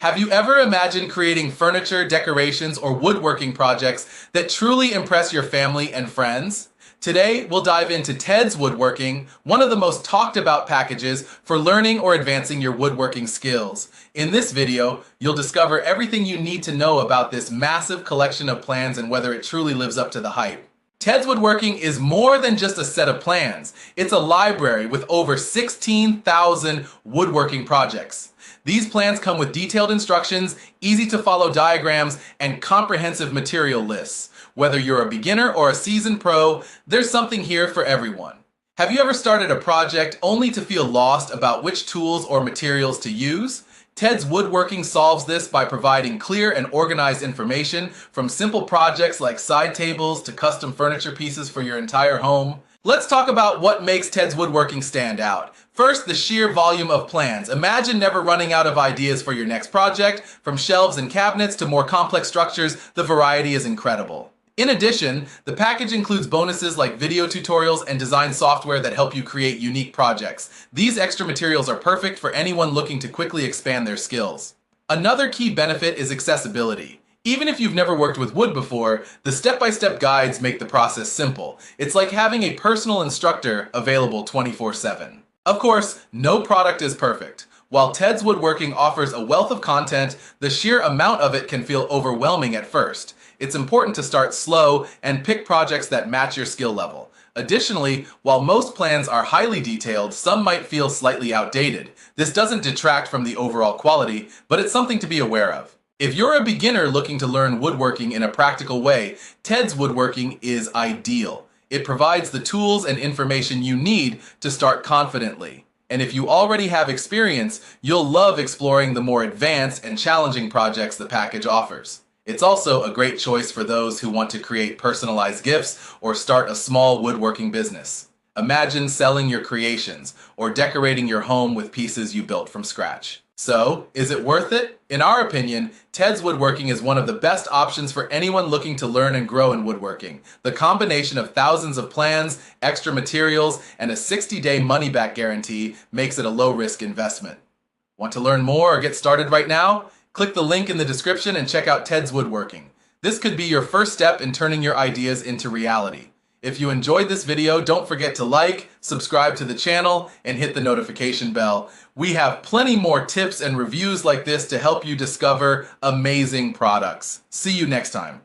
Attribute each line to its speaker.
Speaker 1: Have you ever imagined creating furniture, decorations, or woodworking projects that truly impress your family and friends? Today, we'll dive into Ted's Woodworking, one of the most talked about packages for learning or advancing your woodworking skills. In this video, you'll discover everything you need to know about this massive collection of plans and whether it truly lives up to the hype. Ted's Woodworking is more than just a set of plans. It's a library with over 16,000 woodworking projects. These plans come with detailed instructions, easy to follow diagrams, and comprehensive material lists. Whether you're a beginner or a seasoned pro, there's something here for everyone. Have you ever started a project only to feel lost about which tools or materials to use? Ted's Woodworking solves this by providing clear and organized information from simple projects like side tables to custom furniture pieces for your entire home. Let's talk about what makes Ted's Woodworking stand out. First, the sheer volume of plans. Imagine never running out of ideas for your next project. From shelves and cabinets to more complex structures, the variety is incredible. In addition, the package includes bonuses like video tutorials and design software that help you create unique projects. These extra materials are perfect for anyone looking to quickly expand their skills. Another key benefit is accessibility. Even if you've never worked with wood before, the step-by-step guides make the process simple. It's like having a personal instructor available 24/7. Of course, no product is perfect. While Ted's Woodworking offers a wealth of content, the sheer amount of it can feel overwhelming at first. It's important to start slow and pick projects that match your skill level. Additionally, while most plans are highly detailed, some might feel slightly outdated. This doesn't detract from the overall quality, but it's something to be aware of. If you're a beginner looking to learn woodworking in a practical way, Ted's Woodworking is ideal. It provides the tools and information you need to start confidently. And if you already have experience, you'll love exploring the more advanced and challenging projects the package offers. It's also a great choice for those who want to create personalized gifts or start a small woodworking business. Imagine selling your creations or decorating your home with pieces you built from scratch. So, is it worth it? In our opinion, Ted's Woodworking is one of the best options for anyone looking to learn and grow in woodworking. The combination of thousands of plans, extra materials, and a 60-day money-back guarantee makes it a low-risk investment. Want to learn more or get started right now? Click the link in the description and check out Ted's Woodworking. This could be your first step in turning your ideas into reality. If you enjoyed this video, don't forget to like, subscribe to the channel, and hit the notification bell. We have plenty more tips and reviews like this to help you discover amazing products. See you next time.